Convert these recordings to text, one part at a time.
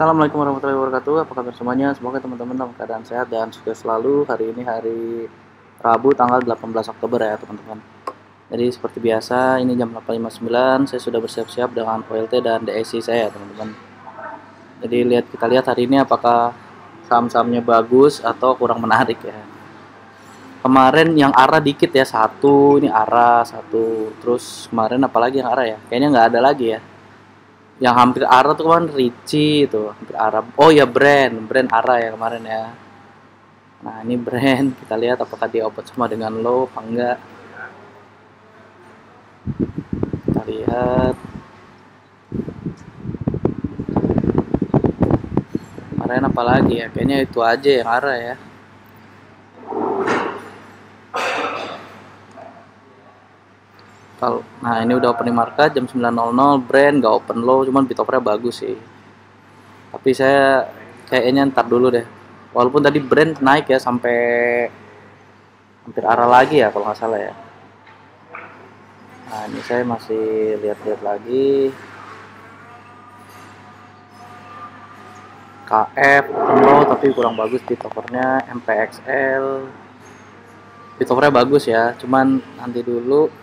Assalamualaikum warahmatullahi wabarakatuh. Apa kabar semuanya? Semoga teman-teman dalam keadaan sehat dan sukses selalu. Hari ini hari Rabu tanggal 18 Oktober ya teman-teman. Jadi seperti biasa ini jam 8.59 saya sudah bersiap-siap dengan OLT dan DSI saya teman-teman. Jadi kita lihat hari ini apakah saham-sahamnya bagus atau kurang menarik ya. Kemarin yang ARA dikit ya, satu ini ARA satu, terus kemarin apalagi yang ARA ya, kayaknya nggak ada lagi ya. Yang hampir ARA tuh kemarin Ricci itu hampir ARA. Oh ya, brand ARA ya kemarin ya. Nah ini brand, kita lihat apakah dia open semua dengan low apa enggak. Kita lihat kemarin apalagi ya, kayaknya itu aja yang ARA ya. Nah ini udah opening market jam 9.00, brand nggak open low, cuman bid offer-nya bagus sih. Tapi saya kayaknya ntar dulu deh. Walaupun tadi brand naik ya sampai hampir arah lagi ya kalau nggak salah ya. Nah ini saya masih lihat-lihat lagi. KF open low tapi kurang bagus bid offer-nya. MPXL bid offer-nya bagus ya, cuman nanti dulu.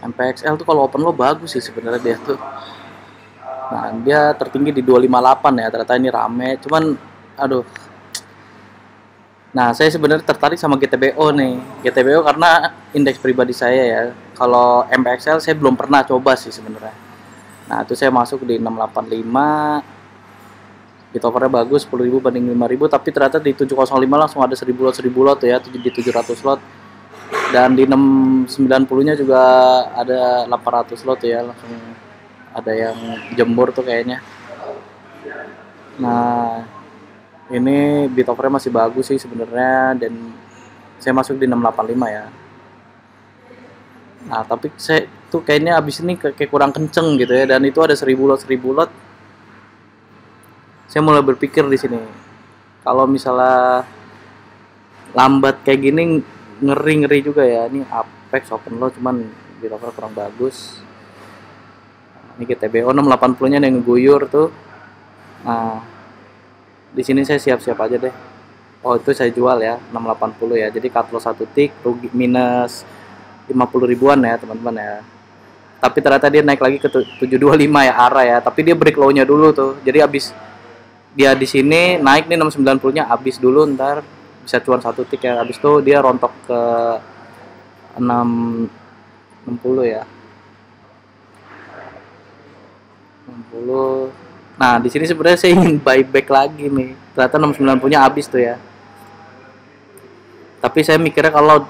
MPXL tuh kalau open low bagus sih sebenarnya dia tuh. Nah dia tertinggi di 258 ya, ternyata ini rame, cuman aduh. Nah saya sebenarnya tertarik sama GTBO nih, GTBO karena indeks pribadi saya ya. Kalau MPXL saya belum pernah coba sih sebenarnya. Nah itu saya masuk di 685, bid offer-nya bagus 10.000 banding 5.000, tapi ternyata di 705 langsung ada 1000 lot ya, di 700 lot. Dan di 690 nya juga ada 800 lot ya, langsung ada yang jemur tuh kayaknya. Nah ini bid offer-nya masih bagus sih sebenarnya, dan saya masuk di 685 ya. Nah tapi saya tuh kayaknya abis ini kayak kurang kenceng gitu ya, dan itu ada 1000 lot. Saya mulai berpikir di sini, kalau misalnya lambat kayak gini ngeri juga ya. Ini Apex open low cuman bid offer kurang bagus. Ini GTBO 680 nya yang ngeguyur tuh. Nah di sini saya siap-siap aja deh. Oh itu saya jual ya 680 ya, jadi cut loss 1 tick, rugi minus 50 ribuan ya teman-teman ya. Tapi ternyata dia naik lagi ke 725 ya ARA ya, tapi dia break low nya dulu tuh. Jadi abis dia di sini naik nih 690 nya, habis dulu ntar bisa cuan 1 tick ya. Habis itu dia rontok ke 660 ya. 60. Nah, di sini sebenarnya saya ingin buyback lagi nih. Ternyata 690 nya habis tuh ya. Tapi saya mikirnya kalau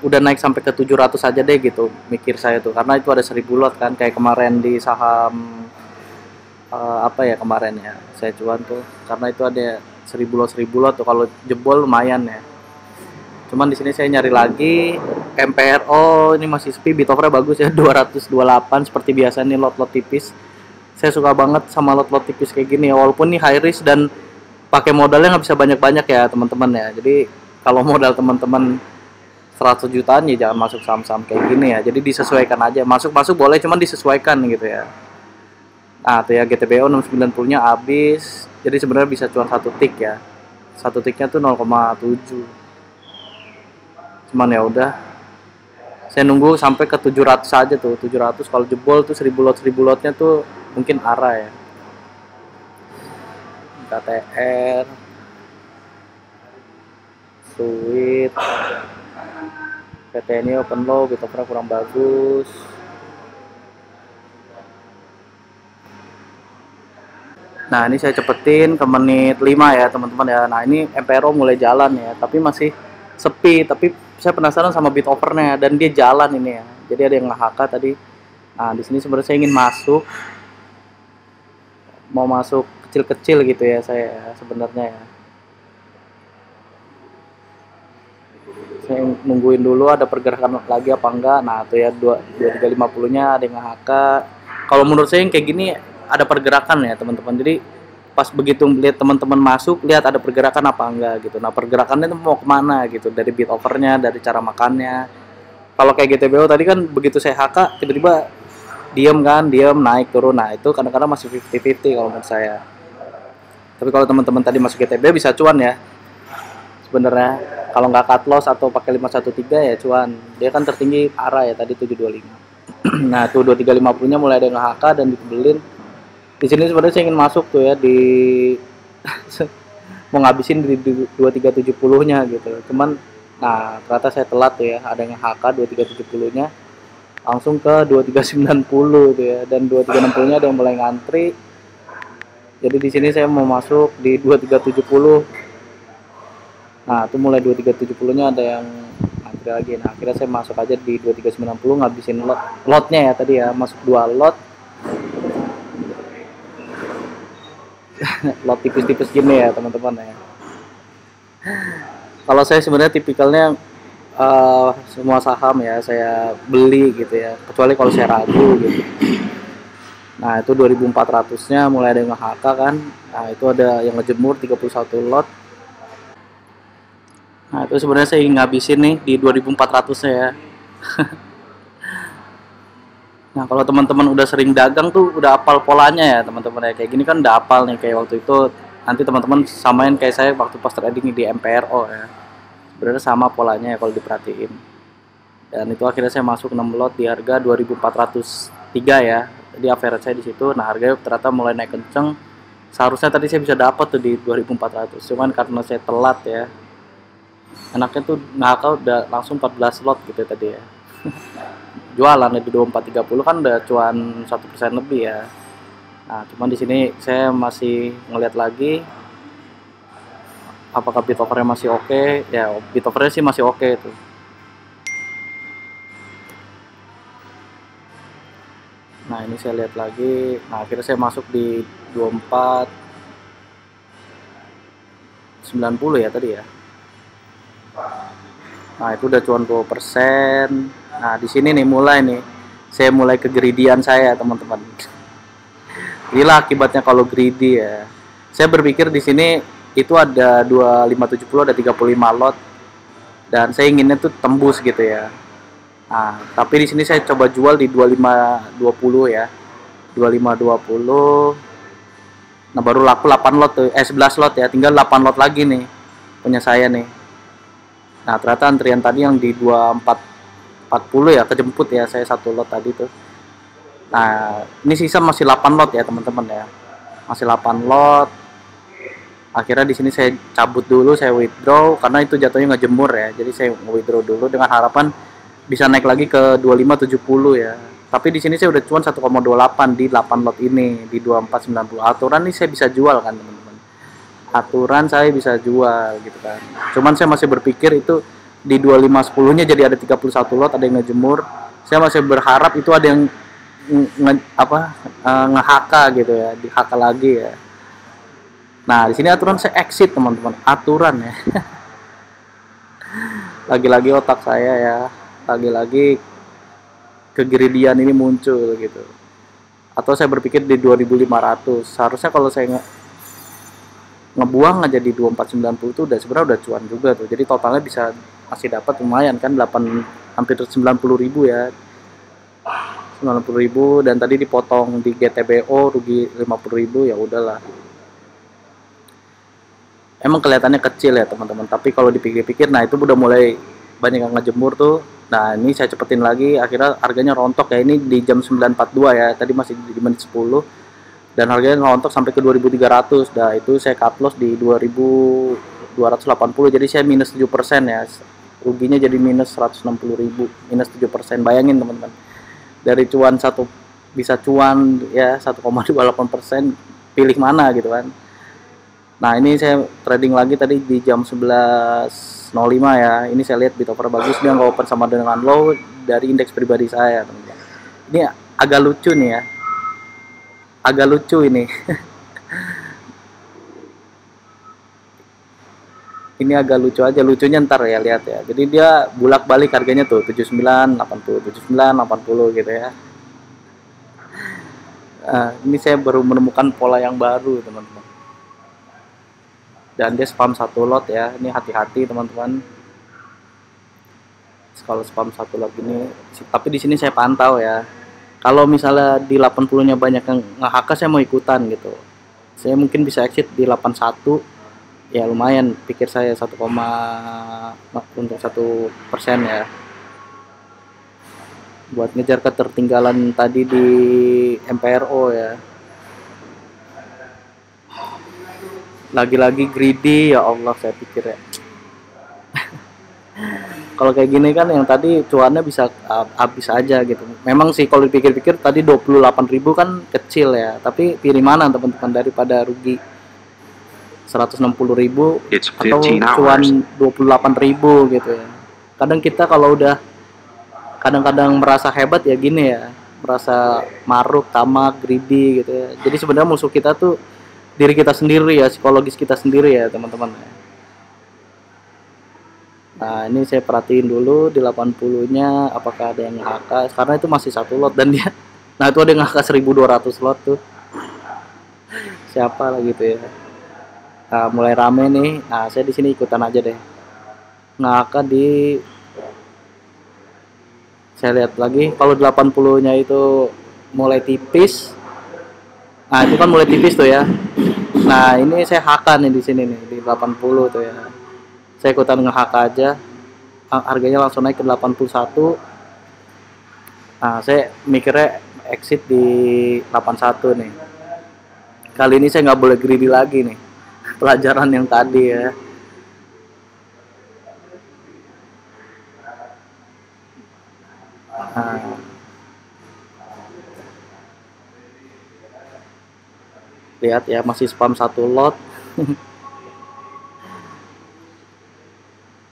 udah naik sampai ke 700 aja deh gitu, mikir saya tuh, karena itu ada 1000 lot kan, kayak kemarin di saham apa ya kemarin ya, saya cuan tuh karena itu ada 1000 lot tuh, kalau jebol lumayan ya. Cuman di sini saya nyari lagi MPRO, ini masih sepi, bid offer bagus ya 228 seperti biasa nih, lot tipis. Saya suka banget sama lot tipis kayak gini ya, walaupun nih high risk dan pakai modalnya nggak bisa banyak-banyak ya teman-teman ya. Jadi kalau modal teman-teman 100 jutaan ya jangan masuk saham-saham kayak gini ya. Jadi disesuaikan aja, masuk boleh, cuman disesuaikan gitu ya. Nah tuh ya GTBO 690 nya habis, jadi sebenarnya bisa cuan 1 tick ya. 1 ticknya tuh 0,7. Cuman ya udah, saya nunggu sampai ke 700 aja tuh. 700 kalau jebol tuh 1000 lotnya tuh mungkin ARA ya. KTR, Sweet, PT ini open low, bid offer kurang bagus. Nah ini saya cepetin ke menit 5 ya teman-teman ya. Nah ini MPRO mulai jalan ya, tapi masih sepi. Tapi saya penasaran sama bid offernya, dan dia jalan ini ya. Jadi ada yang nge-HK tadi. Nah di sini sebenarnya saya ingin mau masuk kecil-kecil gitu ya saya sebenarnya ya. Saya nungguin dulu ada pergerakan lagi apa enggak. Nah tuh ya 2350 nya ada yang nge-HK. Kalau menurut saya yang kayak gini ada pergerakan ya teman-teman. Jadi pas begitu lihat teman-teman masuk, lihat ada pergerakan apa enggak gitu. Nah pergerakannya itu mau kemana gitu, dari bid offernya, dari cara makannya. Kalau kayak GTBO tadi kan begitu saya HK tiba-tiba diem kan, diem naik turun. Nah itu kadang-kadang masih 50-50 kalau menurut saya. Tapi kalau teman-teman tadi masuk GTB bisa cuan ya sebenarnya. Kalau nggak cut loss atau pakai 513 ya cuan. Dia kan tertinggi arah ya tadi 725. Nah tuh 2350 nya mulai ada nge-HK dan ditebelin. Di sini sebenarnya saya ingin masuk tuh ya di mau ngabisin di 2370 nya gitu. Cuman nah ternyata saya telat tuh ya, ada yang HK 2370 nya langsung ke 2390 tuh ya, dan 2360 nya ada yang mulai ngantri. Jadi di sini saya mau masuk di 2370. Nah, itu mulai 2370 nya ada yang ngantri lagi. Nah, akhirnya saya masuk aja di 2390 ngabisin lotnya ya tadi ya, masuk 2 lot. Lot tipis-tipis gini ya, teman-teman ya. Kalau saya sebenarnya tipikalnya semua saham ya saya beli gitu ya, kecuali kalau saya ragu gitu. Nah itu 2400 nya mulai ada yang nge-HK kan. Nah itu ada yang ngejemur 31 lot. Nah itu sebenarnya saya ingin ngabisin nih di 2400 nya ya. Nah kalau teman-teman udah sering dagang tuh udah apal polanya ya teman-teman ya, kayak gini kan udah apal nih, kayak waktu itu nanti teman-teman samain kayak saya waktu pas trading di MPRO ya, sebenarnya sama polanya ya kalau diperhatiin. Dan itu akhirnya saya masuk 6 lot di harga 2403 ya, jadi average saya di situ. Nah harganya ternyata mulai naik kenceng, seharusnya tadi saya bisa dapat tuh di 2400, cuman karena saya telat ya, enaknya tuh ngakal udah langsung 14 lot gitu tadi ya. Jualan di 2430 kan udah cuan 1% lebih ya. Nah cuman di sini saya masih ngeliat lagi apakah bid offernya masih oke. Ya bid offernya sih masih oke tuh. Nah ini saya lihat lagi. Nah akhirnya saya masuk di 2490 ya tadi ya. Nah itu udah cuan 20%. Nah di sini nih mulai nih saya mulai kegridian saya teman-teman. Inilah akibatnya kalau greedy ya. Saya berpikir di sini itu ada 2570, ada 35 lot, dan saya inginnya tuh tembus gitu ya. Nah, tapi di sini saya coba jual di 2520 ya. 2520. Nah, baru laku 8 lot tuh, 11 lot ya. Tinggal 8 lot lagi nih punya saya nih. Nah, ternyata antrian tadi yang di 2440 ya kejemput ya, saya 1 lot tadi tuh. Nah, ini sisa masih 8 lot ya, teman-teman ya. Masih 8 lot. Akhirnya di sini saya cabut dulu, saya withdraw karena itu jatuhnya ngejemur ya. Jadi saya withdraw dulu dengan harapan bisa naik lagi ke 2570 ya. Tapi di sini saya udah cuan 1,28 di 8 lot ini di 2490. Aturan ini saya bisa jual kan, teman-teman. Aturan saya bisa jual gitu kan. Cuman saya masih berpikir itu di 2510-nya jadi ada 31 lot, ada yang ngejemur. Saya masih berharap itu ada yang nge-HK gitu ya, di-HK lagi ya. Nah, di sini aturan saya exit, teman-teman. Aturan ya. Lagi-lagi otak saya ya, lagi-lagi kegridian ini muncul gitu. Atau saya berpikir di 2500. Seharusnya kalau saya ngebuang aja di 2490 itu udah sebenarnya udah cuan juga tuh. Jadi totalnya bisa masih dapat lumayan kan, 8 hampir 90.000 ya. 90.000, dan tadi dipotong di GTBO rugi 50.000, ya udahlah. Emang kelihatannya kecil ya teman-teman, tapi kalau dipikir-pikir nah itu udah mulai banyak yang ngejemur tuh. Nah ini saya cepetin lagi, akhirnya harganya rontok ya, ini di jam 9.42 ya, tadi masih di menit 10, dan harganya rontok sampai ke 2.300. Nah itu saya cut loss di 2.280, jadi saya minus 7% ya, ruginya jadi minus 160.000, minus 7%. Bayangin teman-teman, dari cuan satu bisa cuan ya 1,28%, pilih mana gitu kan. Nah ini saya trading lagi tadi di jam 11.05 ya. Ini saya lihat bid offer bagus, dia nggak open sama dengan low dari indeks pribadi saya, teman-teman. Ini agak lucu nih ya, agak lucu ini. Ini agak lucu aja, lucunya ntar ya, lihat ya. Jadi dia bulak balik harganya tuh 79, 80, 79, 80 gitu ya. Ini saya baru menemukan pola yang baru, teman-teman. Dan dia spam 1 lot ya, ini hati-hati teman-teman kalau spam 1 lot ini. Tapi di sini saya pantau ya, Kalau misalnya di 80-nya banyak yang nge-HK, saya mau ikutan gitu. Saya mungkin bisa exit di 81, ya lumayan pikir saya 1, untuk 1% ya, buat ngejar ketertinggalan tadi di MPRO ya. Lagi-lagi greedy, ya Allah, saya pikir ya. Kalau kayak gini kan yang tadi cuannya bisa habis aja gitu. Memang sih kalau dipikir-pikir tadi 28.000 kan kecil ya, tapi pilih mana teman-teman, daripada rugi 160.000 atau cuan 28.000 gitu ya. Kadang kita kalau udah kadang-kadang merasa hebat ya gini ya, merasa maruk, tamak, greedy gitu ya. Jadi sebenarnya musuh kita tuh diri kita sendiri ya, psikologis kita sendiri ya teman-teman. Nah ini saya perhatiin dulu di 80-nya apakah ada yang nge-HK, karena itu masih satu lot dan dia, nah itu ada yang nge-HK 1.200 lot tuh, siapa lah gitu ya. Nah, mulai rame nih, nah saya di sini ikutan aja deh, nge-HK di, saya lihat lagi kalau 80-nya itu mulai tipis. Nah itu kan mulai tipis tuh ya. Nah ini saya HK nih di sini nih di 80 tuh ya. Saya ikutan nge-HK aja, harganya langsung naik ke 81. Nah saya mikirnya exit di 81 nih. Kali ini saya nggak boleh greedy lagi nih, pelajaran yang tadi ya. Nah, lihat ya, masih spam satu lot.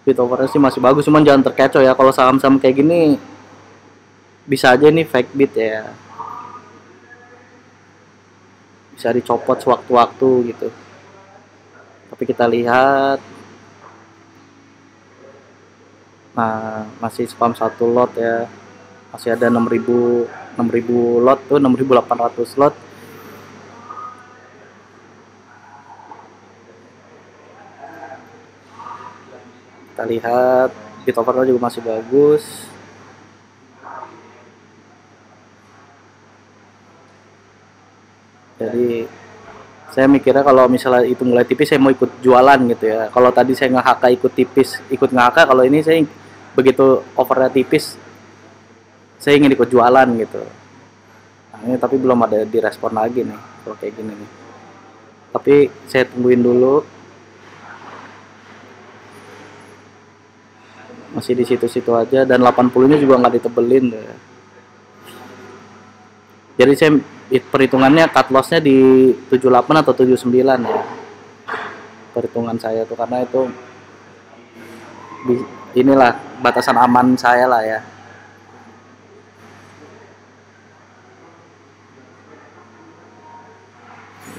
Bit overnya sih masih bagus, cuman jangan terkecoh ya. Kalau saham-saham kayak gini bisa aja nih fake bit ya, bisa dicopot sewaktu-waktu gitu. Tapi kita lihat, nah masih spam satu lot ya, masih ada 6.000 lot tuh, 6.800 lot. Kita lihat bit overnya juga masih bagus. Jadi saya mikirnya kalau misalnya itu mulai tipis saya mau ikut jualan gitu ya. Kalau tadi saya nge-HK ikut tipis, ikut nge-HK, kalau ini saya begitu overnya tipis saya ingin ikut jualan gitu. Nah, ini tapi belum ada direspon lagi nih kalau kayak gini nih. Tapi saya tungguin dulu. Masih di situ-situ aja, dan 80-nya juga nggak ditebelin deh. Jadi saya perhitungannya cut loss-nya di 78 atau 79 ya. Perhitungan saya tuh, karena itu inilah batasan aman saya lah ya.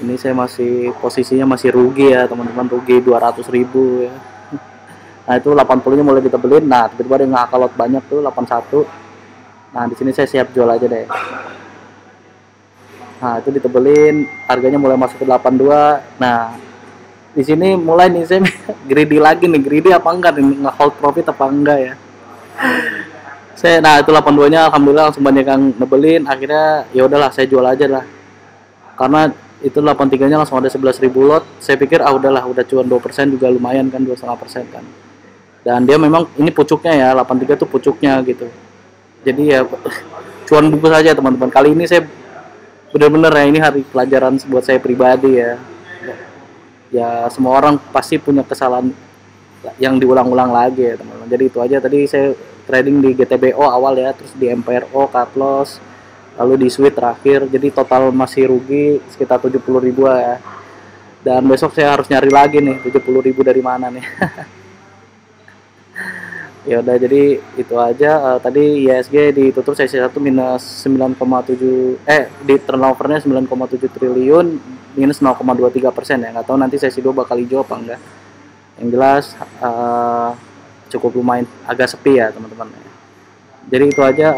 Ini saya masih posisinya masih rugi ya teman-teman, rugi 200.000 ya. Nah itu 80-nya mulai ditebelin. Nah tiba-tiba ada nge-HK lot banyak tuh 81. Nah di sini saya siap jual aja deh. Nah itu ditebelin, harganya mulai masuk ke 82. Nah di sini mulai nih saya greedy lagi nih, greedy apa enggak nih, nge-hold profit apa enggak ya. Saya, nah itu 82-nya alhamdulillah langsung banyak yang nebelin. Akhirnya ya udahlah saya jual aja lah, karena itu 83-nya langsung ada 11.000 lot. Saya pikir udahlah, udah cuan 2% juga lumayan kan, 2,5% kan. Dan dia memang ini pucuknya ya, 83 tuh pucuknya gitu. Jadi ya cuan bungkus saja teman-teman. Kali ini saya bener-bener ya, ini hari pelajaran buat saya pribadi ya. Ya semua orang pasti punya kesalahan yang diulang-ulang lagi ya teman-teman. Jadi itu aja, tadi saya trading di GTBO awal ya, terus di MPRO cut loss, lalu di Sweet terakhir. Jadi total masih rugi sekitar 70.000 ya. Dan besok saya harus nyari lagi nih 70.000 dari mana nih. Ya udah, jadi itu aja. Tadi ISG ditutup sesi 1 minus 9,7, di turnovernya 9,7 triliun, minus 0,23% ya. Nggak tahu nanti sesi 2 bakal hijau apa enggak. Yang jelas cukup lumayan agak sepi ya teman-teman. Jadi itu aja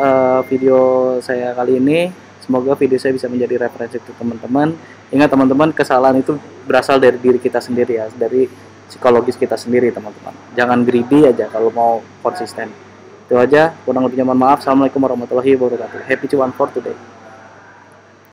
video saya kali ini. Semoga video saya bisa menjadi referensi untuk teman-teman. Ingat teman-teman, kesalahan itu berasal dari diri kita sendiri ya, dari psikologis kita sendiri teman-teman. Jangan greedy aja kalau mau konsisten. Itu aja, kurang lebihnya mohon maaf. Assalamualaikum warahmatullahi wabarakatuh. Happy cuan for today.